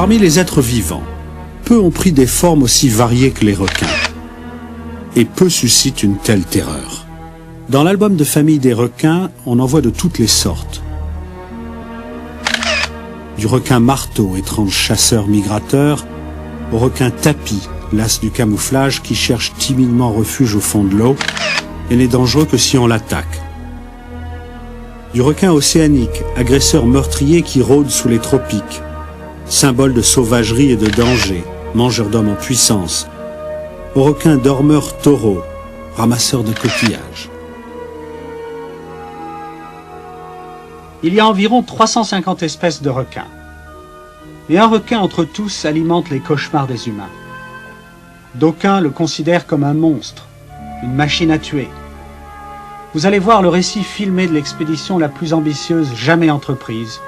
Parmi les êtres vivants, peu ont pris des formes aussi variées que les requins. Et peu suscitent une telle terreur. Dans l'album de famille des requins, on en voit de toutes les sortes. Du requin marteau, étrange chasseur migrateur, au requin tapis, l'as du camouflage qui cherche timidement refuge au fond de l'eau et n'est dangereux que si on l'attaque. Du requin océanique, agresseur meurtrier qui rôde sous les tropiques, symbole de sauvagerie et de danger, mangeur d'hommes en puissance, au requin dormeur taureau, ramasseur de coquillages. Il y a environ 350 espèces de requins. Et un requin entre tous alimente les cauchemars des humains. D'aucuns le considèrent comme un monstre, une machine à tuer. Vous allez voir le récit filmé de l'expédition la plus ambitieuse jamais entreprise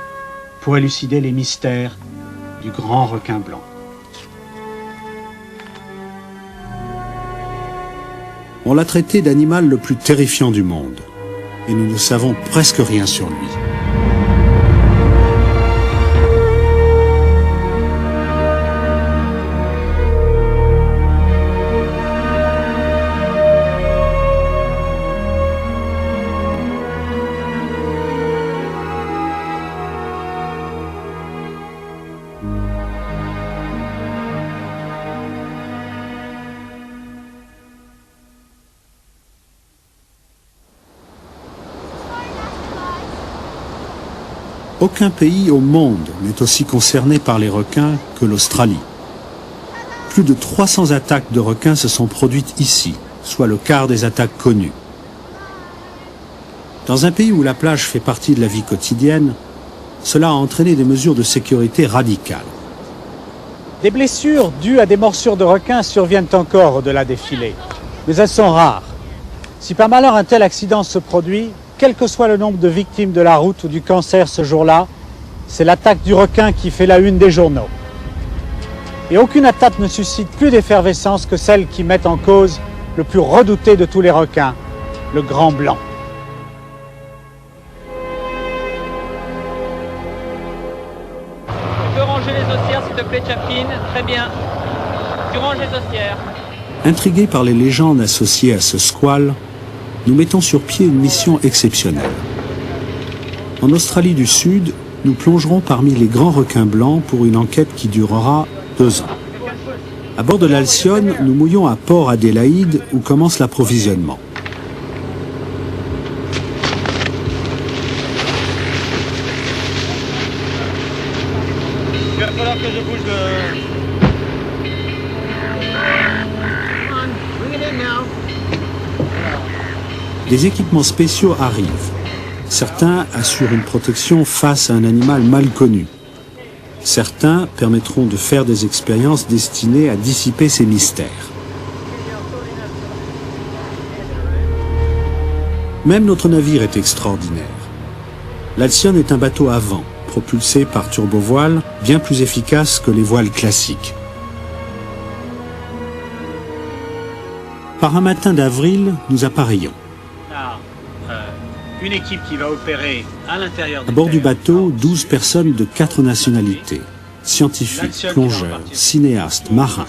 pour élucider les mystères du grand requin blanc. On l'a traité d'animal le plus terrifiant du monde, et nous ne savons presque rien sur lui. Aucun pays au monde n'est aussi concerné par les requins que l'Australie. Plus de 300 attaques de requins se sont produites ici, soit le quart des attaques connues. Dans un pays où la plage fait partie de la vie quotidienne, cela a entraîné des mesures de sécurité radicales. Des blessures dues à des morsures de requins surviennent encore au-delà des filets, mais elles sont rares. Si par malheur un tel accident se produit, quel que soit le nombre de victimes de la route ou du cancer ce jour-là, c'est l'attaque du requin qui fait la une des journaux. Et aucune attaque ne suscite plus d'effervescence que celle qui met en cause le plus redouté de tous les requins, le grand blanc. Tu peux ranger les ossières s'il te plaît, Chaplin? Très bien. Tu ranges les ossières. Intrigués par les légendes associées à ce squale, nous mettons sur pied une mission exceptionnelle. En Australie du Sud, nous plongerons parmi les grands requins blancs pour une enquête qui durera 2 ans. À bord de l'Alcyone, nous mouillons à Port Adélaïde où commence l'approvisionnement. Il va falloir que je bouge de... Des équipements spéciaux arrivent. Certains assurent une protection face à un animal mal connu. Certains permettront de faire des expériences destinées à dissiper ces mystères. Même notre navire est extraordinaire. L'Alcyone est un bateau à vent, propulsé par turbovoile, bien plus efficace que les voiles classiques. Par un matin d'avril, nous appareillons. Une équipe qui va opérer à l'intérieur À bord du bateau, 12 personnes de 4 nationalités. Scientifiques, plongeurs, cinéastes, marins.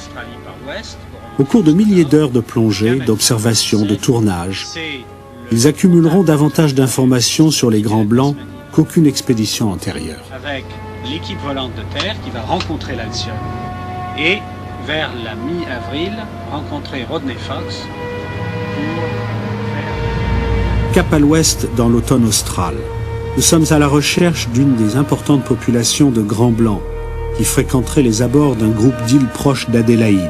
Au cours de milliers d'heures de plongée, d'observation, de tournage, ils accumuleront davantage d'informations sur les grands blancs qu'aucune expédition antérieure. Avec l'équipe volante de terre qui va rencontrer l'Alcyone et vers la mi-avril rencontrer Rodney Fox pour Cap à l'ouest dans l'automne austral. Nous sommes à la recherche d'une des importantes populations de grands blancs qui fréquenteraient les abords d'un groupe d'îles proches d'Adélaïde.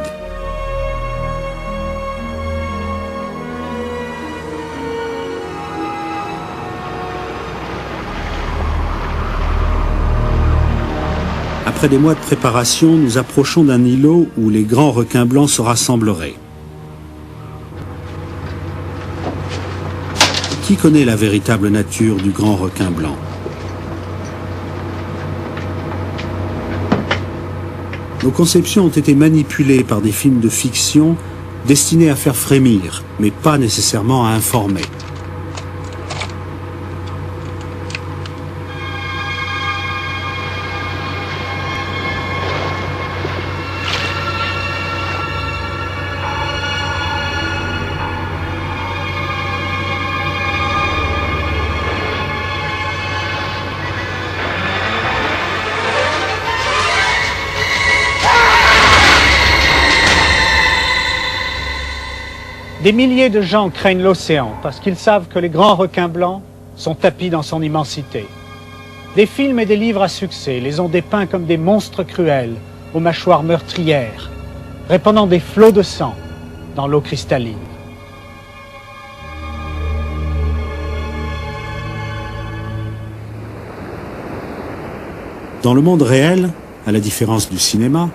Après des mois de préparation, nous approchons d'un îlot où les grands requins blancs se rassembleraient. Qui connaît la véritable nature du grand requin blanc? Nos conceptions ont été manipulées par des films de fiction destinés à faire frémir, mais pas nécessairement à informer. Des milliers de gens craignent l'océan parce qu'ils savent que les grands requins blancs sont tapis dans son immensité. Des films et des livres à succès les ont dépeints comme des monstres cruels aux mâchoires meurtrières, répandant des flots de sang dans l'eau cristalline. Dans le monde réel, à la différence du cinéma,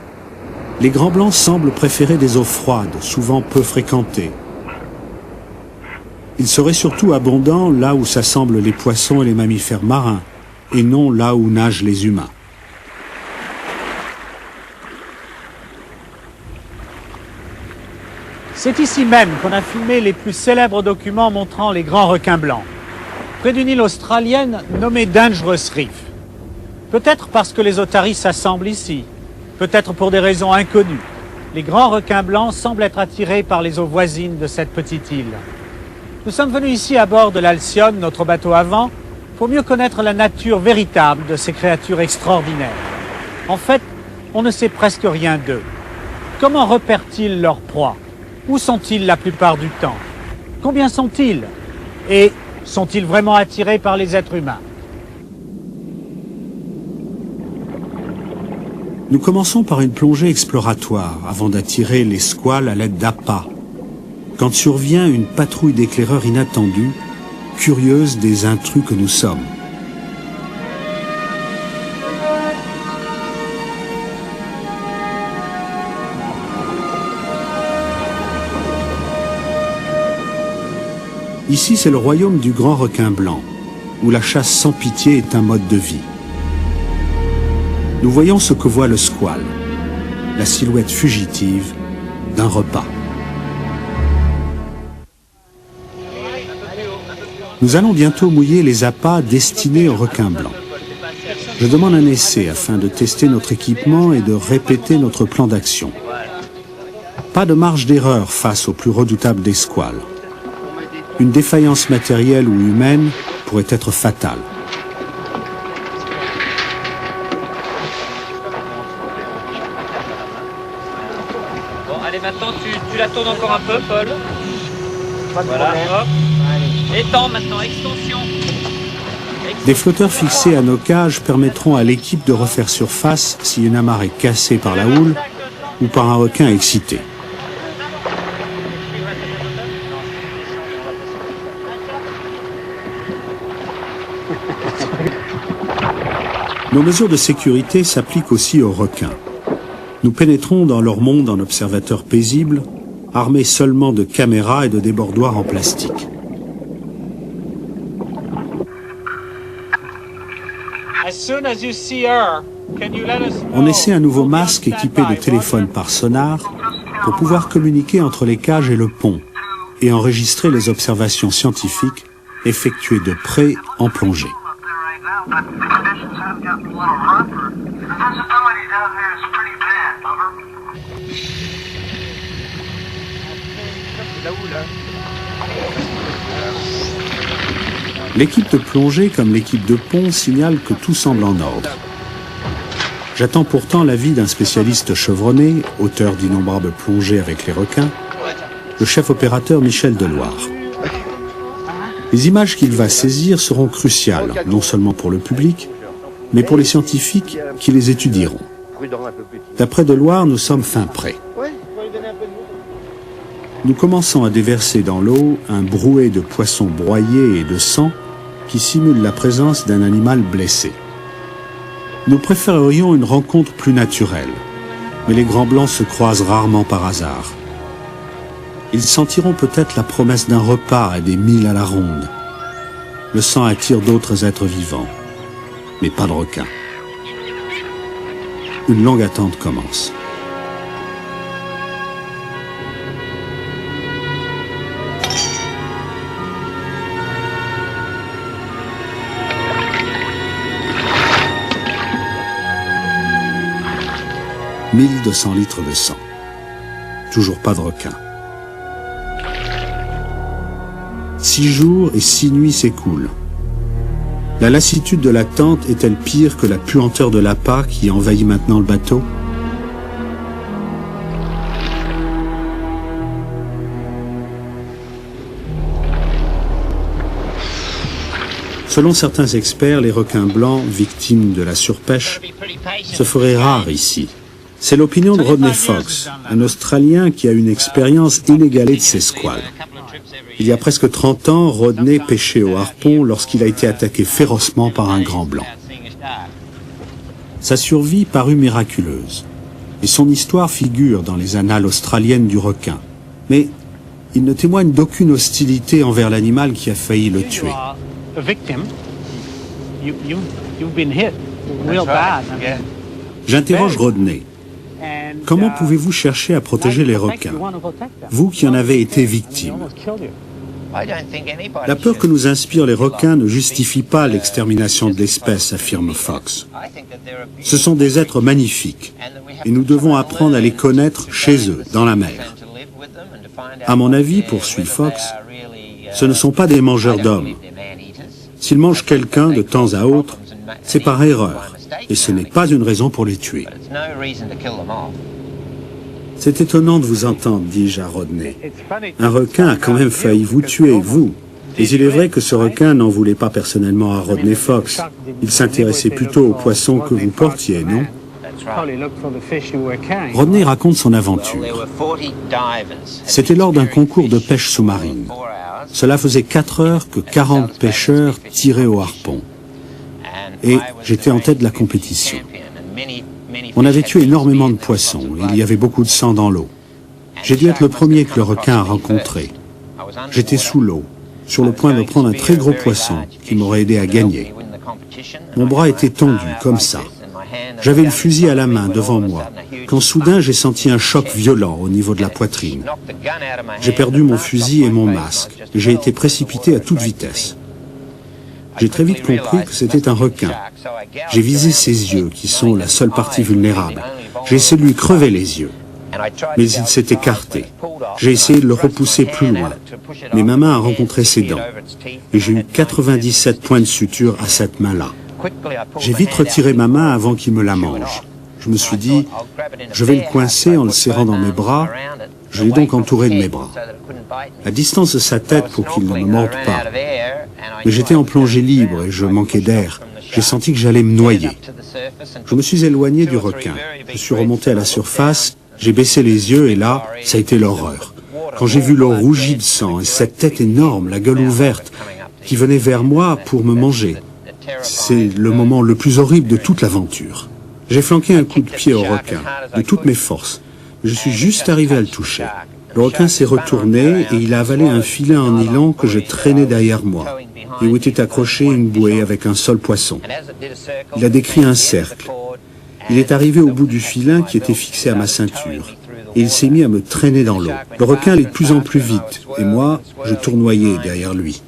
les grands blancs semblent préférer des eaux froides, souvent peu fréquentées. Ils seraient surtout abondants là où s'assemblent les poissons et les mammifères marins, et non là où nagent les humains. C'est ici même qu'on a filmé les plus célèbres documents montrant les grands requins blancs, près d'une île australienne nommée Dangerous Reef. Peut-être parce que les otaries s'assemblent ici, peut-être pour des raisons inconnues. Les grands requins blancs semblent être attirés par les eaux voisines de cette petite île. Nous sommes venus ici à bord de l'Alcyone, notre bateau avant, pour mieux connaître la nature véritable de ces créatures extraordinaires. En fait, on ne sait presque rien d'eux. Comment repèrent-ils leur proie? Où sont-ils la plupart du temps? Combien sont-ils? Et sont-ils vraiment attirés par les êtres humains? Nous commençons par une plongée exploratoire avant d'attirer les squales à l'aide d'appâts, quand survient une patrouille d'éclaireurs inattendue, curieuse des intrus que nous sommes. Ici, c'est le royaume du grand requin blanc, où la chasse sans pitié est un mode de vie. Nous voyons ce que voit le squale, la silhouette fugitive d'un repas. Nous allons bientôt mouiller les appâts destinés aux requins blancs. Je demande un essai afin de tester notre équipement et de répéter notre plan d'action. Pas de marge d'erreur face au plus redoutable des squales. Une défaillance matérielle ou humaine pourrait être fatale. Bon, allez, maintenant tu la tournes encore un peu, Paul. Voilà, hop. Étends maintenant, extension. Des flotteurs fixés à nos cages permettront à l'équipe de refaire surface si une amarre est cassée par la houle ou par un requin excité. Nos mesures de sécurité s'appliquent aussi aux requins. Nous pénétrons dans leur monde en observateurs paisibles, armés seulement de caméras et de débordoirs en plastique. On essaie un nouveau masque équipé de téléphone par sonar pour pouvoir communiquer entre les cages et le pont et enregistrer les observations scientifiques effectuées de près en plongée. L'équipe de plongée comme l'équipe de pont signale que tout semble en ordre. J'attends pourtant l'avis d'un spécialiste chevronné, auteur d'innombrables plongées avec les requins, le chef opérateur Michel Deloire. Les images qu'il va saisir seront cruciales, non seulement pour le public, mais pour les scientifiques qui les étudieront. D'après Deloire, nous sommes fin prêts. Nous commençons à déverser dans l'eau un brouet de poissons broyés et de sang qui simule la présence d'un animal blessé. Nous préférerions une rencontre plus naturelle, mais les grands blancs se croisent rarement par hasard. Ils sentiront peut-être la promesse d'un repas à des milles à la ronde. Le sang attire d'autres êtres vivants, mais pas de requins. Une longue attente commence. « 1200 litres de sang. Toujours pas de requin. 6 jours et 6 nuits s'écoulent. La lassitude de l'attente est-elle pire que la puanteur de l'appât qui envahit maintenant le bateau? Selon certains experts, les requins blancs, victimes de la surpêche, se feraient rares ici. C'est l'opinion de Rodney Fox, un Australien qui a une expérience inégalée de ces squales. Il y a presque 30 ans, Rodney pêchait au harpon lorsqu'il a été attaqué férocement par un grand blanc. Sa survie parut miraculeuse, et son histoire figure dans les annales australiennes du requin. Mais il ne témoigne d'aucune hostilité envers l'animal qui a failli le tuer. J'interroge Rodney. Comment pouvez-vous chercher à protéger les requins, vous qui en avez été victime? La peur que nous inspirent les requins ne justifie pas l'extermination de l'espèce, affirme Fox. Ce sont des êtres magnifiques, et nous devons apprendre à les connaître chez eux, dans la mer. À mon avis, poursuit Fox, ce ne sont pas des mangeurs d'hommes. S'ils mangent quelqu'un de temps à autre, c'est par erreur, et ce n'est pas une raison pour les tuer. C'est étonnant de vous entendre, dis-je à Rodney. Un requin a quand même failli vous tuer, vous. Mais il est vrai que ce requin n'en voulait pas personnellement à Rodney Fox. Il s'intéressait plutôt aux poissons que vous portiez, non? Rodney raconte son aventure. C'était lors d'un concours de pêche sous-marine. Cela faisait 4 heures que 40 pêcheurs tiraient au harpon. Et j'étais en tête de la compétition. On avait tué énormément de poissons, et il y avait beaucoup de sang dans l'eau. J'ai dû être le premier que le requin a rencontré. J'étais sous l'eau, sur le point de prendre un très gros poisson qui m'aurait aidé à gagner. Mon bras était tendu, comme ça. J'avais le fusil à la main devant moi, quand soudain j'ai senti un choc violent au niveau de la poitrine. J'ai perdu mon fusil et mon masque, et j'ai été précipité à toute vitesse. J'ai très vite compris que c'était un requin. J'ai visé ses yeux, qui sont la seule partie vulnérable. J'ai essayé de lui crever les yeux. Mais il s'est écarté. J'ai essayé de le repousser plus loin. Mais ma main a rencontré ses dents. Et j'ai eu 97 points de suture à cette main-là. J'ai vite retiré ma main avant qu'il me la mange. Je me suis dit, je vais le coincer en le serrant dans mes bras. Je l'ai donc entouré de mes bras, à distance de sa tête pour qu'il ne me morde pas. Mais j'étais en plongée libre et je manquais d'air. J'ai senti que j'allais me noyer. Je me suis éloigné du requin. Je suis remonté à la surface, j'ai baissé les yeux et là, ça a été l'horreur. Quand j'ai vu l'eau rougie de sang et cette tête énorme, la gueule ouverte, qui venait vers moi pour me manger, c'est le moment le plus horrible de toute l'aventure. J'ai flanqué un coup de pied au requin, de toutes mes forces. Je suis juste arrivé à le toucher. Le requin s'est retourné et il a avalé un filet en nylon que je traînais derrière moi et où était accrochée une bouée avec un seul poisson. Il a décrit un cercle. Il est arrivé au bout du filin qui était fixé à ma ceinture et il s'est mis à me traîner dans l'eau. Le requin allait de plus en plus vite et moi, je tournoyais derrière lui.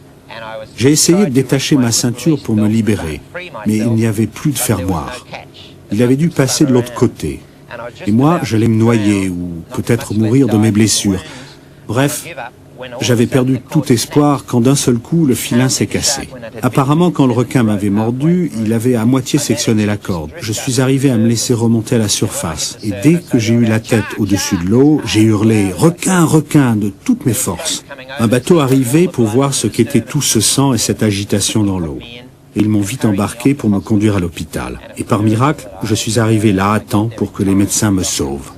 J'ai essayé de détacher ma ceinture pour me libérer, mais il n'y avait plus de fermoir. Il avait dû passer de l'autre côté. Et moi, j'allais me noyer ou peut-être mourir de mes blessures. Bref, j'avais perdu tout espoir quand d'un seul coup, le filin s'est cassé. Apparemment, quand le requin m'avait mordu, il avait à moitié sectionné la corde. Je suis arrivé à me laisser remonter à la surface. Et dès que j'ai eu la tête au-dessus de l'eau, j'ai hurlé « Requin, requin !» de toutes mes forces. Un bateau arrivait pour voir ce qu'était tout ce sang et cette agitation dans l'eau. Et ils m'ont vite embarqué pour me conduire à l'hôpital. Et par miracle, je suis arrivé là à temps pour que les médecins me sauvent.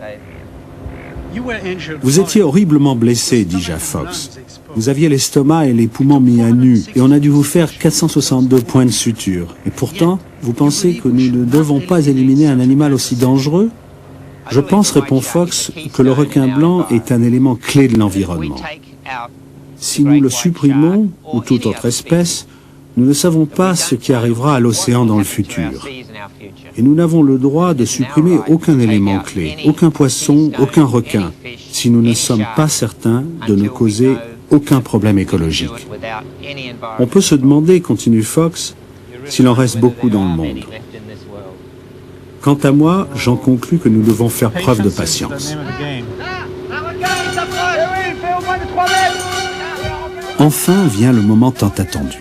Vous étiez horriblement blessé, dis-je à Fox. Vous aviez l'estomac et les poumons mis à nu, et on a dû vous faire 462 points de suture. Et pourtant, vous pensez que nous ne devons pas éliminer un animal aussi dangereux? Je pense, répond Fox, que le requin blanc est un élément clé de l'environnement. Si nous le supprimons, ou toute autre espèce, nous ne savons pas ce qui arrivera à l'océan dans le futur. Et nous n'avons le droit de supprimer aucun élément clé, aucun poisson, aucun requin, si nous ne sommes pas certains de ne causer aucun problème écologique. On peut se demander, continue Fox, s'il en reste beaucoup dans le monde. Quant à moi, j'en conclus que nous devons faire preuve de patience. Enfin vient le moment tant attendu.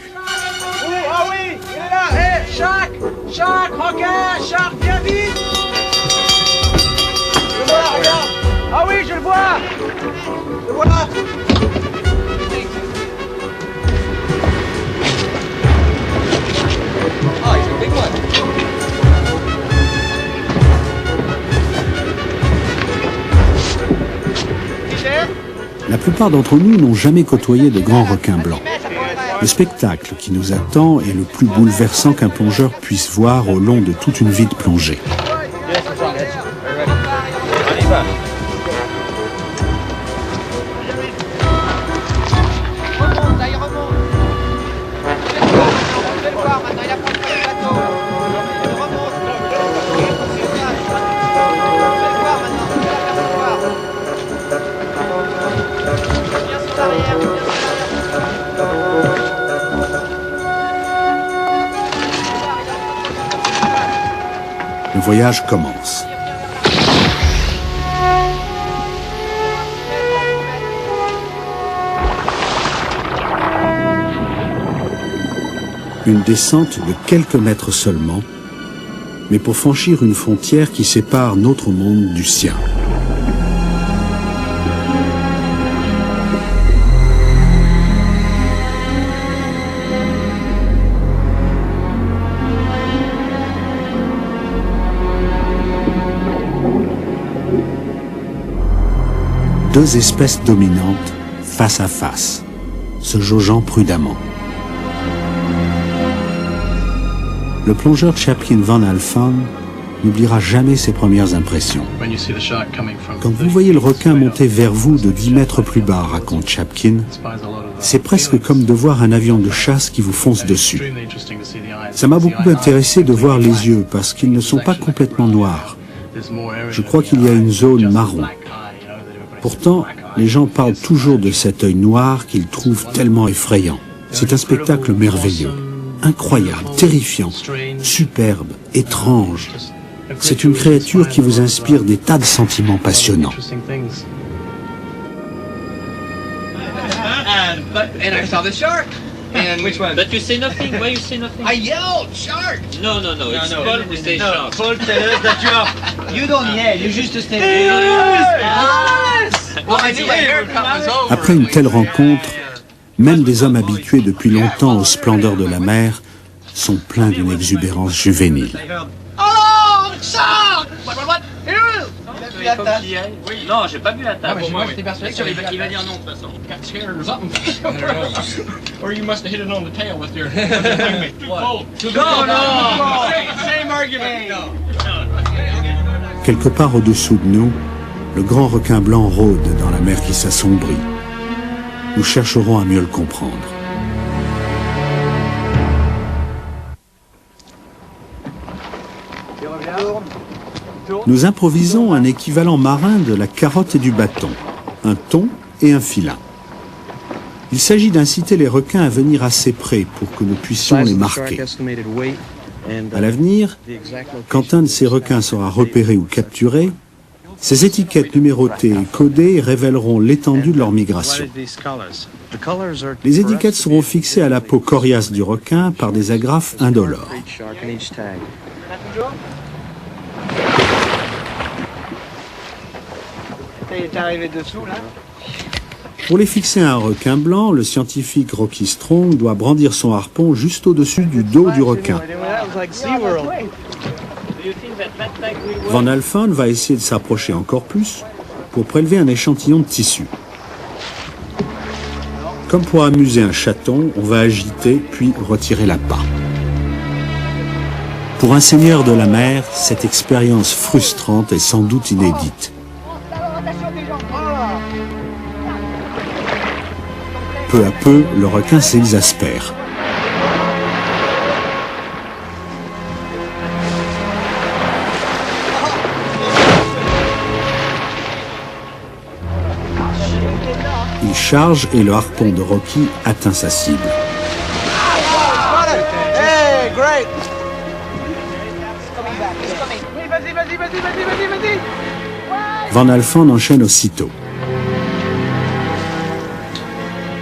Shark, requin, Shark, viens vite! Je le vois, regarde! Ah oui, je le vois! Le voilà! La plupart d'entre nous n'ont jamais côtoyé de grands requins blancs. Le spectacle qui nous attend est le plus bouleversant qu'un plongeur puisse voir au long de toute une vie de plongée. On y va. Remonte, là, il remonte. Vous allez voir, maintenant, il approche pas le bateau. Il remonte. Vous allez voir, maintenant, vous allez l'apercevoir. Viens sur l'arrière, viens sur l'arrière. Le voyage commence. Une descente de quelques mètres seulement, mais pour franchir une frontière qui sépare notre monde du sien. Deux espèces dominantes face à face, se jaugeant prudemment. Le plongeur Chapkin Van Alphen n'oubliera jamais ses premières impressions. Quand vous voyez le requin monter vers vous de 10 mètres plus bas, raconte Chapkin, c'est presque comme de voir un avion de chasse qui vous fonce dessus. Ça m'a beaucoup intéressé de voir les yeux parce qu'ils ne sont pas complètement noirs. Je crois qu'il y a une zone marron. Pourtant, les gens parlent toujours de cet œil noir qu'ils trouvent tellement effrayant. C'est un spectacle merveilleux, incroyable, terrifiant, superbe, étrange. C'est une créature qui vous inspire des tas de sentiments passionnants. And I saw the shark. And Which one? But you say nothing. Why you say nothing? I yelled, shark! No. It's Paul who says shark. Paul, tell us that you don't yell, you just stay there. Well, I knew my haircut was over. Après une telle rencontre, même des hommes habitués depuis longtemps aux splendeurs de la mer sont pleins d'une exubérance juvénile. Oh, shark! What? Tu as vu la tasse? Non, j'ai pas bu la table. moi, j'étais persuadé Il va dire non de toute façon. Got scared or something. Or you must have hit it on the tail with your wingman. Too cold. Same argument. Quelque part au-dessous de nous, le grand requin blanc rôde dans la mer qui s'assombrit. Nous chercherons à mieux le comprendre. Nous improvisons un équivalent marin de la carotte et du bâton, un thon et un filin. Il s'agit d'inciter les requins à venir assez près pour que nous puissions les marquer. À l'avenir, quand un de ces requins sera repéré ou capturé, ces étiquettes numérotées et codées révéleront l'étendue de leur migration. Les étiquettes seront fixées à la peau coriace du requin par des agrafes indolores. Il est arrivé dessous, là. Pour les fixer à un requin blanc, le scientifique Rocky Strong doit brandir son harpon juste au-dessus du dos du requin. Van Alphen va essayer de s'approcher encore plus pour prélever un échantillon de tissu. Comme pour amuser un chaton, on va agiter puis retirer l'appât. Pour un seigneur de la mer, cette expérience frustrante est sans doute inédite. Peu à peu, le requin s'exaspère. Il charge et le harpon de Rocky atteint sa cible. Hey, great! Oui, vas-y! Van Alphen enchaîne aussitôt.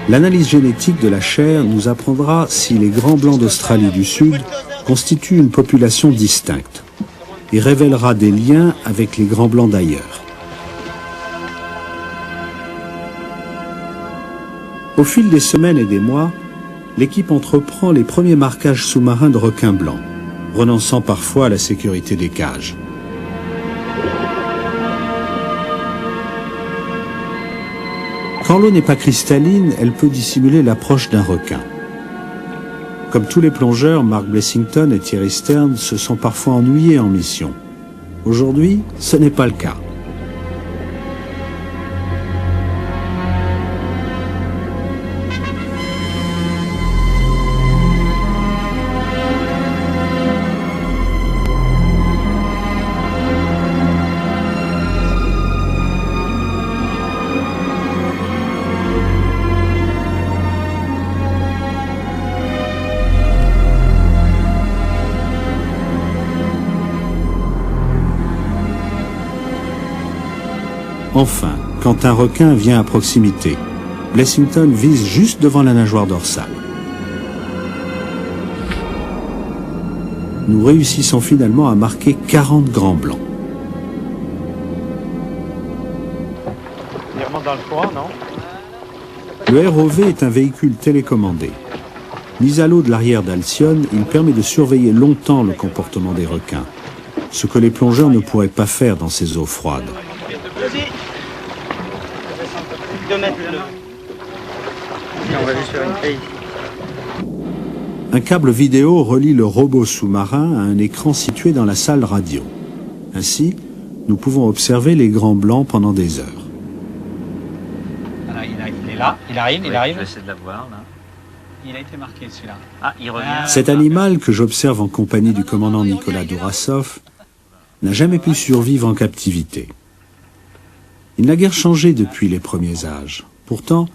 L'analyse génétique de la chair nous apprendra si les grands blancs d'Australie du Sud constituent une population distincte et révélera des liens avec les grands blancs d'ailleurs. Au fil des semaines et des mois, l'équipe entreprend les premiers marquages sous-marins de requins blancs, renonçant parfois à la sécurité des cages. Quand l'eau n'est pas cristalline, elle peut dissimuler l'approche d'un requin. Comme tous les plongeurs, Mark Blessington et Thierry Stern se sont parfois ennuyés en mission. Aujourd'hui, ce n'est pas le cas. Enfin, quand un requin vient à proximité, Blessington vise juste devant la nageoire dorsale. Nous réussissons finalement à marquer 40 grands blancs. Il remonte dans le courant, non? Le ROV est un véhicule télécommandé. Mis à l'eau de l'arrière d'Alcyone, il permet de surveiller longtemps le comportement des requins, ce que les plongeurs ne pourraient pas faire dans ces eaux froides. Vas-y. 2 mètres le. On va juste faire une paye. Un câble vidéo relie le robot sous-marin à un écran situé dans la salle radio. Ainsi, nous pouvons observer les grands blancs pendant des heures. Voilà, il est là, il arrive, il Oui, arrive. Je vais essayer de la voir, là. Il a été marqué celui-là. Ah, il revient. Cet animal, que j'observe en compagnie du commandant Nicolas Dourassov, n'a jamais pu survivre en captivité. Il n'a guère changé depuis les premiers âges. Pourtant,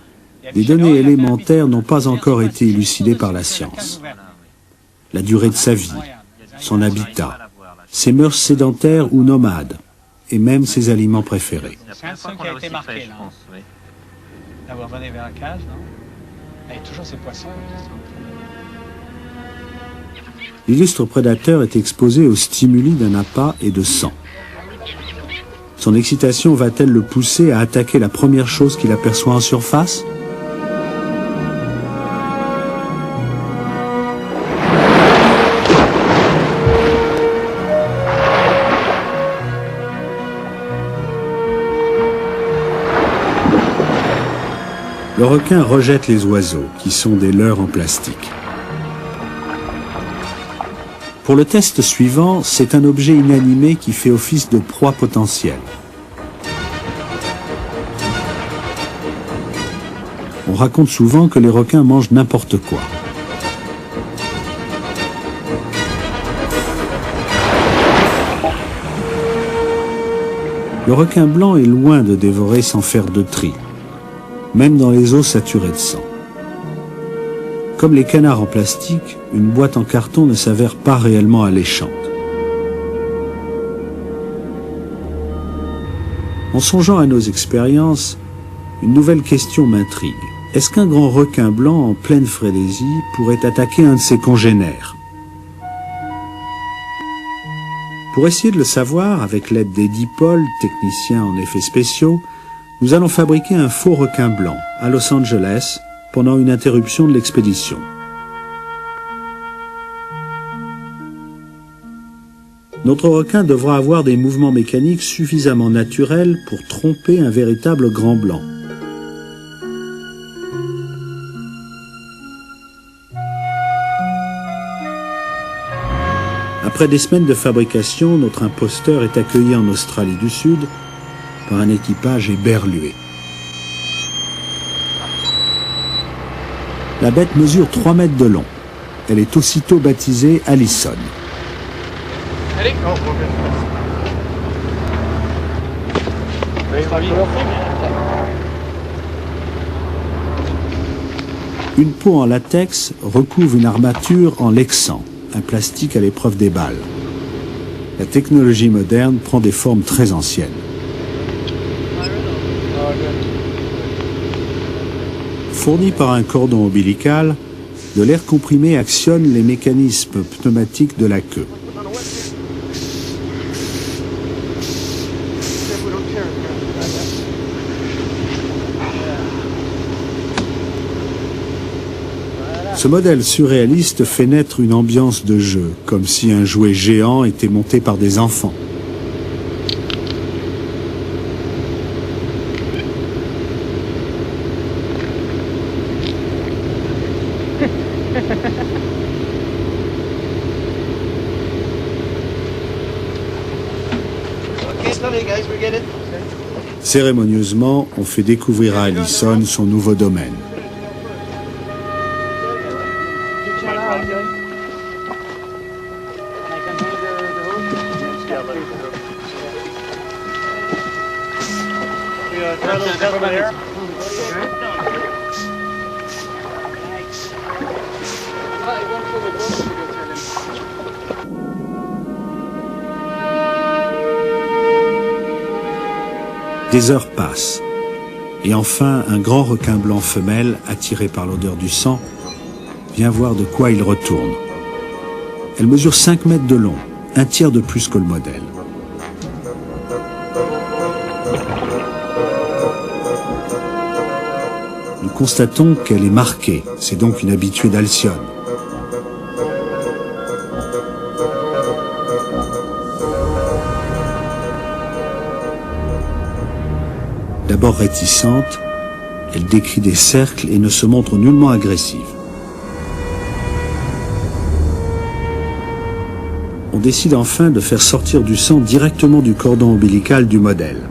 des données élémentaires n'ont pas encore été élucidées par la science. La durée de sa vie, son habitat, ses mœurs sédentaires ou nomades, et même ses aliments préférés. C'est un son qui a été marqué, là. D'avoir donné vers la cage, non? Et toujours ces poissons. L'illustre prédateur est exposé aux stimuli d'un appât et de sang. Son excitation va-t-elle le pousser à attaquer la première chose qu'il aperçoit en surface? Le requin rejette les oiseaux, qui sont des leurres en plastique. Pour le test suivant, c'est un objet inanimé qui fait office de proie potentielle. On raconte souvent que les requins mangent n'importe quoi. Le requin blanc est loin de dévorer sans faire de tri, même dans les eaux saturées de sang. Comme les canards en plastique, une boîte en carton ne s'avère pas réellement alléchante. En songeant à nos expériences, une nouvelle question m'intrigue. Est-ce qu'un grand requin blanc en pleine frénésie pourrait attaquer un de ses congénères? Pour essayer de le savoir, avec l'aide d'Eddie Paul, technicien en effets spéciaux, nous allons fabriquer un faux requin blanc à Los Angeles pendant une interruption de l'expédition. Notre requin devra avoir des mouvements mécaniques suffisamment naturels pour tromper un véritable grand blanc. Après des semaines de fabrication, notre imposteur est accueilli en Australie du Sud par un équipage éberlué. La bête mesure 3 mètres de long. Elle est aussitôt baptisée Allison. Une peau en latex recouvre une armature en lexan, un plastique à l'épreuve des balles. La technologie moderne prend des formes très anciennes. Fourni par un cordon ombilical, de l'air comprimé actionne les mécanismes pneumatiques de la queue. Ce modèle surréaliste fait naître une ambiance de jeu, comme si un jouet géant était monté par des enfants. Cérémonieusement, on fait découvrir à Allison son nouveau domaine. Des heures passent, et enfin un grand requin blanc femelle, attiré par l'odeur du sang, vient voir de quoi il retourne. Elle mesure 5 mètres de long, un tiers de plus que le modèle. Nous constatons qu'elle est marquée, c'est donc une habituée d'Alcyone. D'abord réticente, elle décrit des cercles et ne se montre nullement agressive. On décide enfin de faire sortir du sang directement du cordon ombilical du modèle.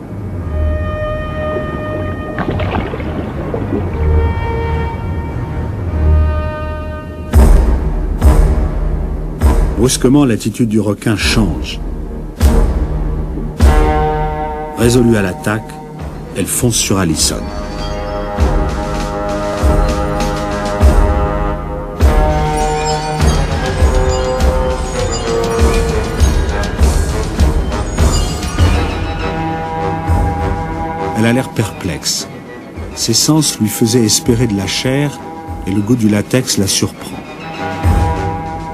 Brusquement, l'attitude du requin change. Résolue à l'attaque, elle fonce sur Allison. Elle a l'air perplexe. Ses sens lui faisaient espérer de la chair et le goût du latex la surprend.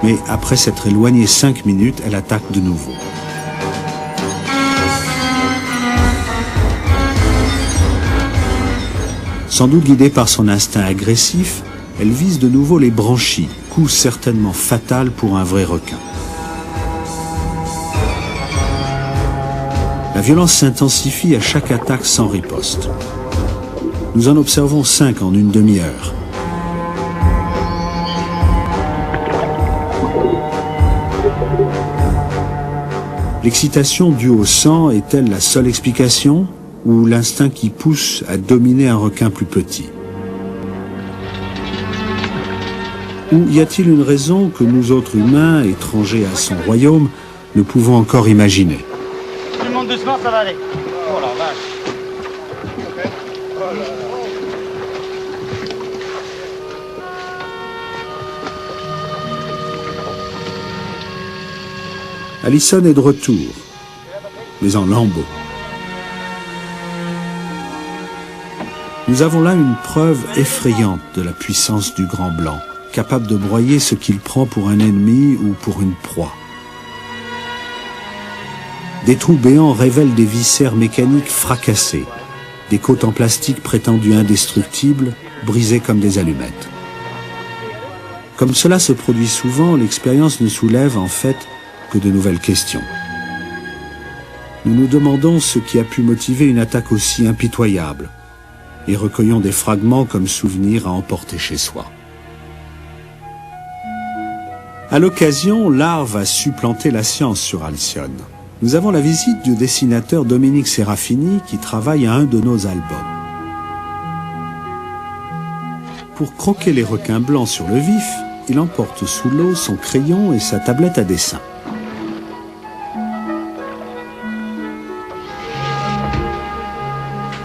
Mais après s'être éloignée 5 minutes, elle attaque de nouveau. Sans doute guidée par son instinct agressif, elle vise de nouveau les branchies, coup certainement fatal pour un vrai requin. La violence s'intensifie à chaque attaque sans riposte. Nous en observons 5 en une demi-heure. L'excitation due au sang est-elle la seule explication ? Ou l'instinct qui pousse à dominer un requin plus petit? Ou y a-t-il une raison que nous autres humains, étrangers à son royaume, ne pouvons encore imaginer? Tout le monde doucement, ça va aller. Oh la vache. Allison est de retour, mais en lambeaux. Nous avons là une preuve effrayante de la puissance du grand blanc, capable de broyer ce qu'il prend pour un ennemi ou pour une proie. Des trous béants révèlent des viscères mécaniques fracassés, des côtes en plastique prétendues indestructibles, brisées comme des allumettes. Comme cela se produit souvent, l'expérience ne soulève en fait que de nouvelles questions. Nous nous demandons ce qui a pu motiver une attaque aussi impitoyable, et recueillons des fragments comme souvenirs à emporter chez soi. À l'occasion, l'art va supplanter la science sur Alcyone. Nous avons la visite du dessinateur Dominique Serafini qui travaille à un de nos albums. Pour croquer les requins blancs sur le vif, il emporte sous l'eau son crayon et sa tablette à dessin.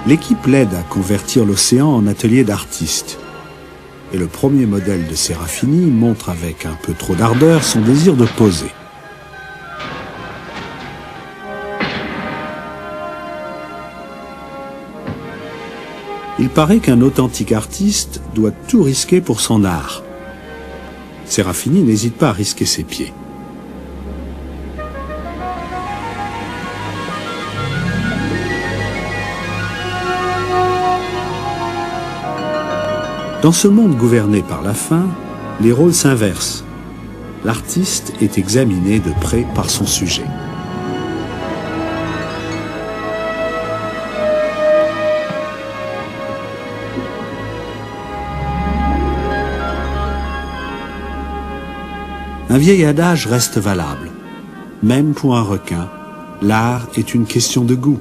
L'équipe l'aide à convertir l'océan en atelier d'artiste. Et le premier modèle de Serafini montre avec un peu trop d'ardeur son désir de poser. Il paraît qu'un authentique artiste doit tout risquer pour son art. Serafini n'hésite pas à risquer ses pieds. Dans ce monde gouverné par la faim, les rôles s'inversent. L'artiste est examiné de près par son sujet. Un vieil adage reste valable. Même pour un requin, l'art est une question de goût.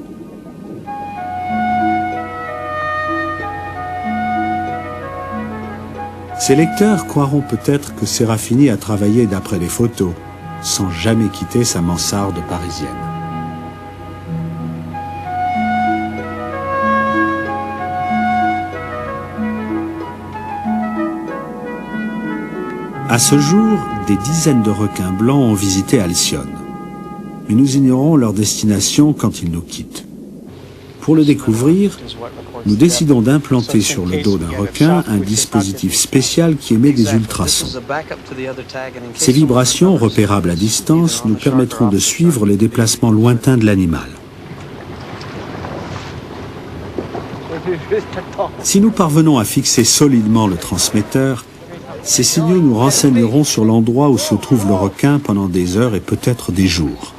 Ces lecteurs croiront peut-être que Serafini a travaillé d'après les photos, sans jamais quitter sa mansarde parisienne. À ce jour, des dizaines de requins blancs ont visité Alcyone. Mais nous ignorons leur destination quand ils nous quittent. Pour le découvrir, nous décidons d'implanter sur le dos d'un requin un dispositif spécial qui émet des ultrasons. Ces vibrations, repérables à distance, nous permettront de suivre les déplacements lointains de l'animal. Si nous parvenons à fixer solidement le transmetteur, ces signaux nous renseigneront sur l'endroit où se trouve le requin pendant des heures et peut-être des jours.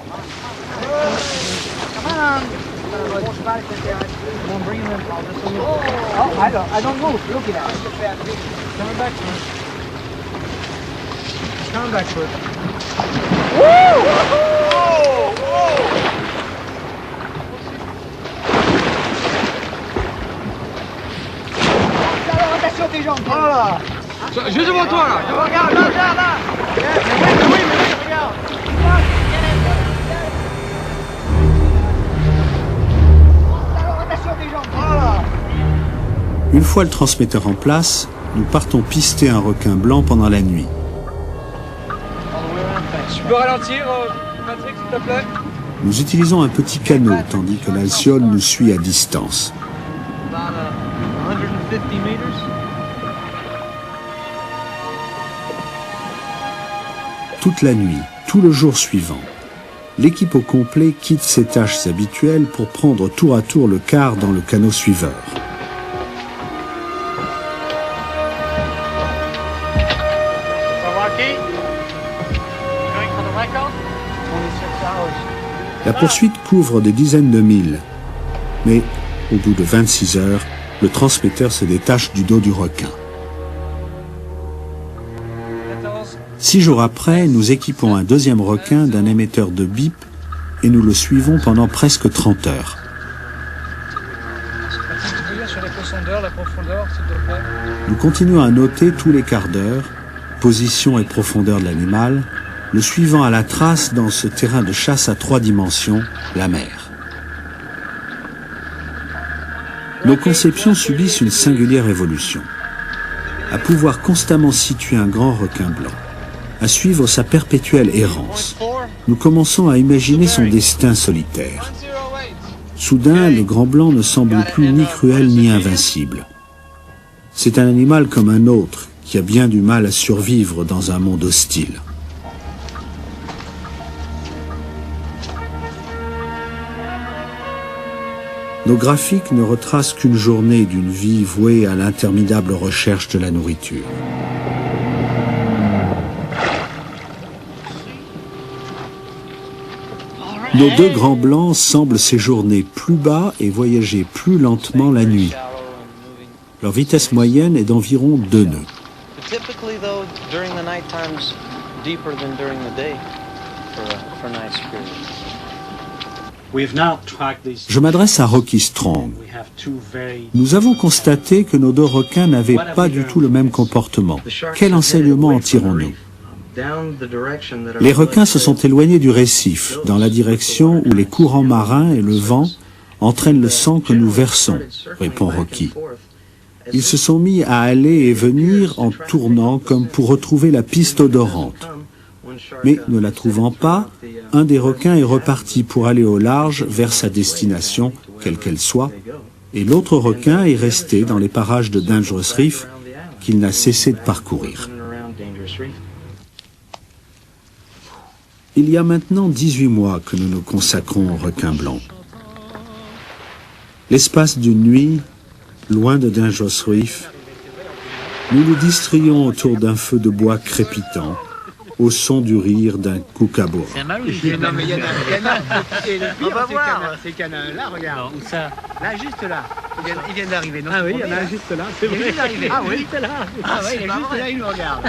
I don't know. Look at that. Coming back to it. Coming back to it. Woo! Attention tes jambes. Voilà. Juste devant toi là. Regarde, là. Oui, regarde. Attention tes jambes. Voilà. Une fois le transmetteur en place, nous partons pister un requin blanc pendant la nuit. Tu peux ralentir, Patrick, s'il te plaît? Nous utilisons un petit canot, tandis que l'Alcyone nous suit à distance. Toute la nuit, tout le jour suivant, l'équipe au complet quitte ses tâches habituelles pour prendre tour à tour le quart dans le canot suiveur. La poursuite couvre des dizaines de milles, mais au bout de 26 heures, le transmetteur se détache du dos du requin. 6 jours après, nous équipons un deuxième requin d'un émetteur de bip et nous le suivons pendant presque 30 heures. Nous continuons à noter tous les quarts d'heure, position et profondeur de l'animal, le suivant à la trace dans ce terrain de chasse à 3 dimensions, la mer. Nos conceptions subissent une singulière évolution. À pouvoir constamment situer un grand requin blanc, à suivre sa perpétuelle errance, nous commençons à imaginer son destin solitaire. Soudain, le grand blanc ne semble plus ni cruel ni invincible. C'est un animal comme un autre qui a bien du mal à survivre dans un monde hostile. Nos graphiques ne retracent qu'une journée d'une vie vouée à l'interminable recherche de la nourriture. Nos deux grands blancs semblent séjourner plus bas et voyager plus lentement la nuit. Leur vitesse moyenne est d'environ 2 nœuds. Je m'adresse à Rocky Strong. Nous avons constaté que nos deux requins n'avaient pas du tout le même comportement. Quel enseignement en tirons-nous? Les requins se sont éloignés du récif, dans la direction où les courants marins et le vent entraînent le sang que nous versons, répond Rocky. Ils se sont mis à aller et venir en tournant comme pour retrouver la piste odorante. Mais ne la trouvant pas, un des requins est reparti pour aller au large vers sa destination, quelle qu'elle soit, et l'autre requin est resté dans les parages de Dangerous Reef qu'il n'a cessé de parcourir. Il y a maintenant 18 mois que nous nous consacrons au requin blanc. L'espace d'une nuit, loin de Dangerous Reef, nous nous distrayons autour d'un feu de bois crépitant, au son du rire d'un kookaburra. C'est un mâle ou Non, mais il y en a. On va voir. Ces canins. Là, regarde. Où ça? Là, juste là. Il vient d'arriver. Non, Ah oui, il y en a un juste là, c'est Il vient vrai. juste d'arriver. Ah oui, c'est là. Ah ouais, il est juste là, il nous regarde.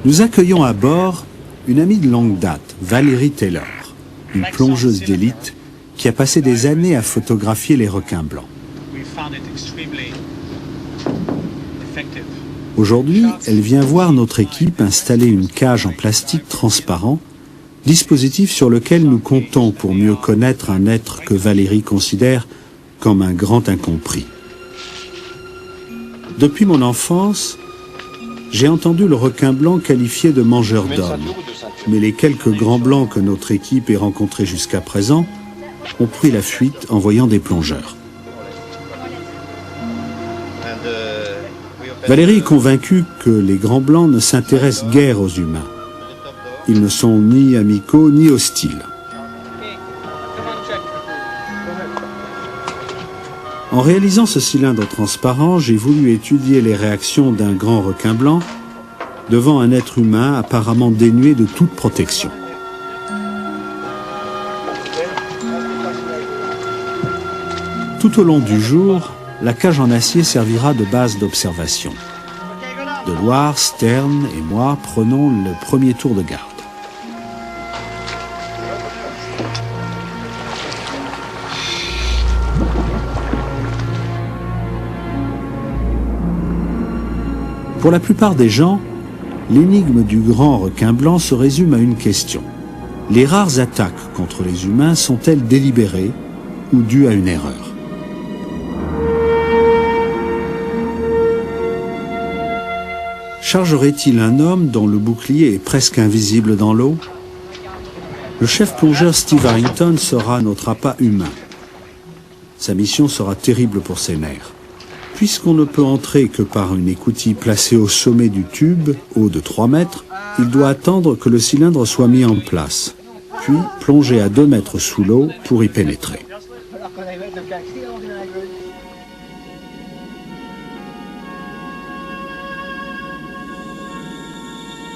Nous accueillons à bord une amie de longue date, Valérie Taylor, une plongeuse d'élite qui a passé des années à photographier les requins blancs. Aujourd'hui, elle vient voir notre équipe installer une cage en plastique transparent, dispositif sur lequel nous comptons pour mieux connaître un être que Valérie considère comme un grand incompris. Depuis mon enfance, j'ai entendu le requin blanc qualifié de mangeur d'hommes, mais les quelques grands blancs que notre équipe ait rencontrés jusqu'à présent ont pris la fuite en voyant des plongeurs. Valérie est convaincue que les grands blancs ne s'intéressent guère aux humains. Ils ne sont ni amicaux ni hostiles. En réalisant ce cylindre transparent, j'ai voulu étudier les réactions d'un grand requin blanc devant un être humain apparemment dénué de toute protection. Tout au long du jour, la cage en acier servira de base d'observation. Deloire, Stern et moi prenons le premier tour de garde. Pour la plupart des gens, l'énigme du grand requin blanc se résume à une question. Les rares attaques contre les humains sont-elles délibérées ou dues à une erreur ? Chargerait-il un homme dont le bouclier est presque invisible dans l'eau ? Le chef plongeur Steve Harrington sera notre appât humain. Sa mission sera terrible pour ses nerfs. Puisqu'on ne peut entrer que par une écoutille placée au sommet du tube, haut de 3 mètres, il doit attendre que le cylindre soit mis en place, puis plonger à 2 mètres sous l'eau pour y pénétrer.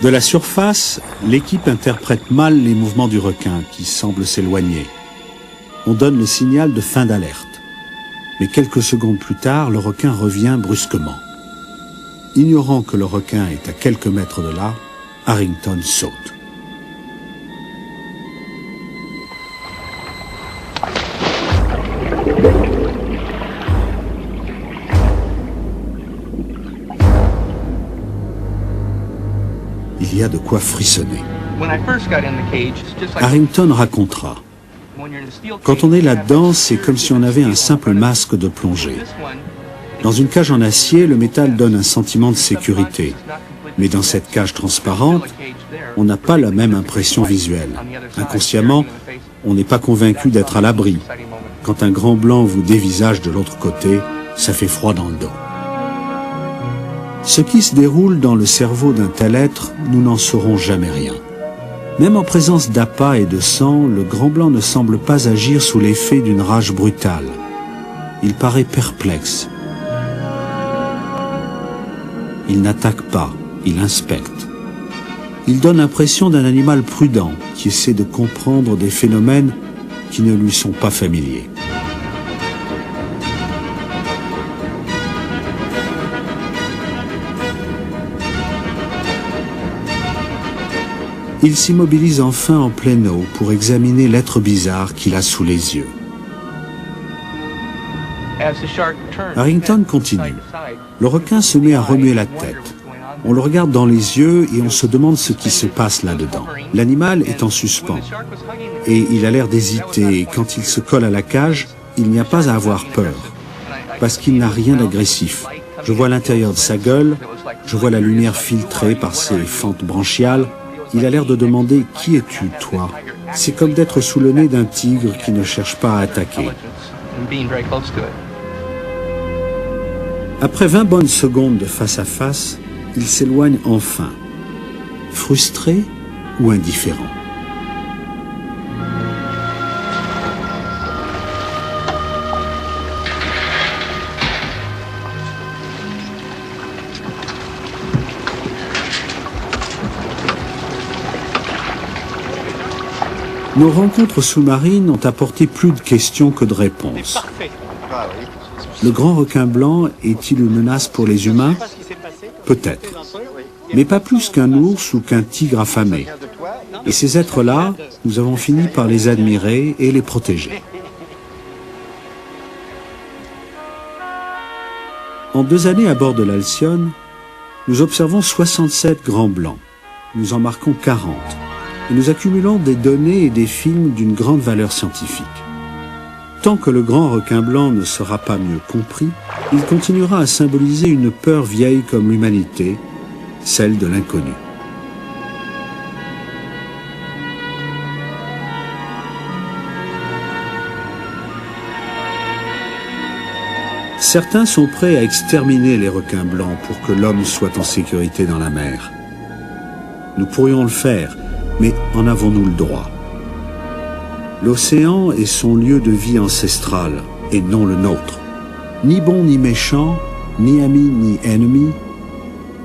De la surface, l'équipe interprète mal les mouvements du requin qui semble s'éloigner. On donne le signal de fin d'alerte. Mais quelques secondes plus tard, le requin revient brusquement. Ignorant que le requin est à quelques mètres de là, Harrington saute. Il y a de quoi frissonner. Harrington racontera. Quand on est là-dedans, c'est comme si on avait un simple masque de plongée. Dans une cage en acier, le métal donne un sentiment de sécurité. Mais dans cette cage transparente, on n'a pas la même impression visuelle. Inconsciemment, on n'est pas convaincu d'être à l'abri. Quand un grand blanc vous dévisage de l'autre côté, ça fait froid dans le dos. Ce qui se déroule dans le cerveau d'un tel être, nous n'en saurons jamais rien. Même en présence d'appât et de sang, le grand blanc ne semble pas agir sous l'effet d'une rage brutale. Il paraît perplexe. Il n'attaque pas, il inspecte. Il donne l'impression d'un animal prudent qui essaie de comprendre des phénomènes qui ne lui sont pas familiers. Il s'immobilise enfin en pleine eau pour examiner l'être bizarre qu'il a sous les yeux. Harrington continue. Le requin se met à remuer la tête. On le regarde dans les yeux et on se demande ce qui se passe là-dedans. L'animal est en suspens et il a l'air d'hésiter. Quand il se colle à la cage, il n'y a pas à avoir peur parce qu'il n'a rien d'agressif. Je vois l'intérieur de sa gueule, je vois la lumière filtrée par ses fentes branchiales. Il a l'air de demander « Qui es-tu, toi ?» C'est comme d'être sous le nez d'un tigre qui ne cherche pas à attaquer. Après 20 bonnes secondes de face à face, il s'éloigne enfin. Frustré ou indifférent ? Nos rencontres sous-marines ont apporté plus de questions que de réponses. Le grand requin blanc est-il une menace pour les humains ? Peut-être. mais pas plus qu'un ours ou qu'un tigre affamé. Et ces êtres-là, nous avons fini par les admirer et les protéger. En 2 années à bord de l'Alcyone, nous observons 67 grands blancs. Nous en marquons 40. Et nous accumulons des données et des films d'une grande valeur scientifique. Tant que le grand requin blanc ne sera pas mieux compris, il continuera à symboliser une peur vieille comme l'humanité, celle de l'inconnu. Certains sont prêts à exterminer les requins blancs pour que l'homme soit en sécurité dans la mer. Nous pourrions le faire, mais en avons-nous le droit? L'océan est son lieu de vie ancestral, et non le nôtre. Ni bon ni méchant, ni ami ni ennemi,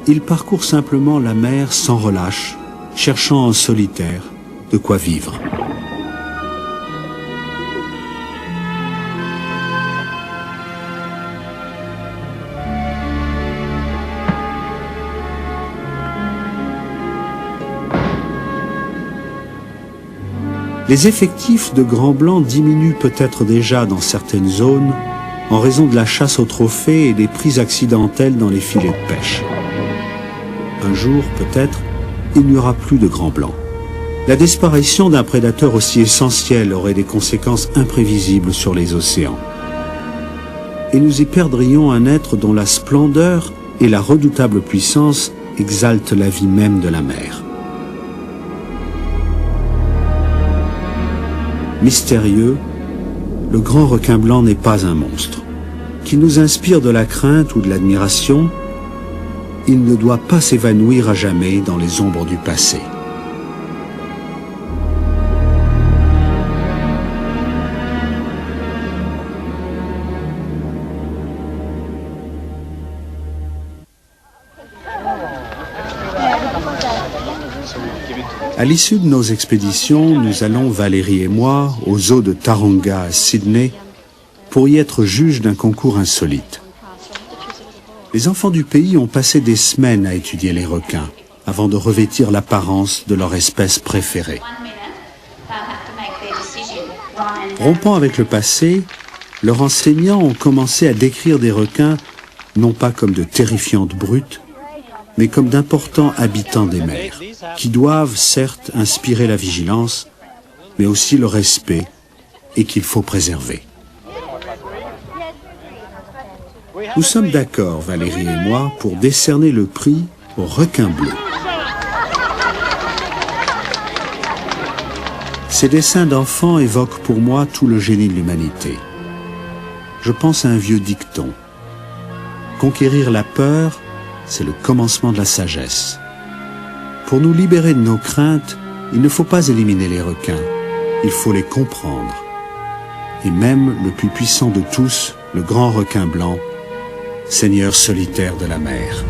il parcourt simplement la mer sans relâche, cherchant en solitaire de quoi vivre. Les effectifs de grands blancs diminuent peut-être déjà dans certaines zones en raison de la chasse aux trophées et des prises accidentelles dans les filets de pêche. Un jour, peut-être, il n'y aura plus de grands blancs. La disparition d'un prédateur aussi essentiel aurait des conséquences imprévisibles sur les océans. Et nous y perdrions un être dont la splendeur et la redoutable puissance exaltent la vie même de la mer. Mystérieux, le grand requin blanc n'est pas un monstre. Qu'il nous inspire de la crainte ou de l'admiration, il ne doit pas s'évanouir à jamais dans les ombres du passé. À l'issue de nos expéditions, nous allons, Valérie et moi, aux eaux de Taronga à Sydney, pour y être juges d'un concours insolite. Les enfants du pays ont passé des semaines à étudier les requins, avant de revêtir l'apparence de leur espèce préférée. Rompant avec le passé, leurs enseignants ont commencé à décrire des requins, non pas comme de terrifiantes brutes, mais comme d'importants habitants des mers, qui doivent certes inspirer la vigilance, mais aussi le respect, et qu'il faut préserver. Nous sommes d'accord, Valérie et moi, pour décerner le prix au requin bleu. Ces dessins d'enfants évoquent pour moi tout le génie de l'humanité. Je pense à un vieux dicton. Conquérir la peur, c'est le commencement de la sagesse. Pour nous libérer de nos craintes, il ne faut pas éliminer les requins, il faut les comprendre. Et même le plus puissant de tous, le grand requin blanc, seigneur solitaire de la mer.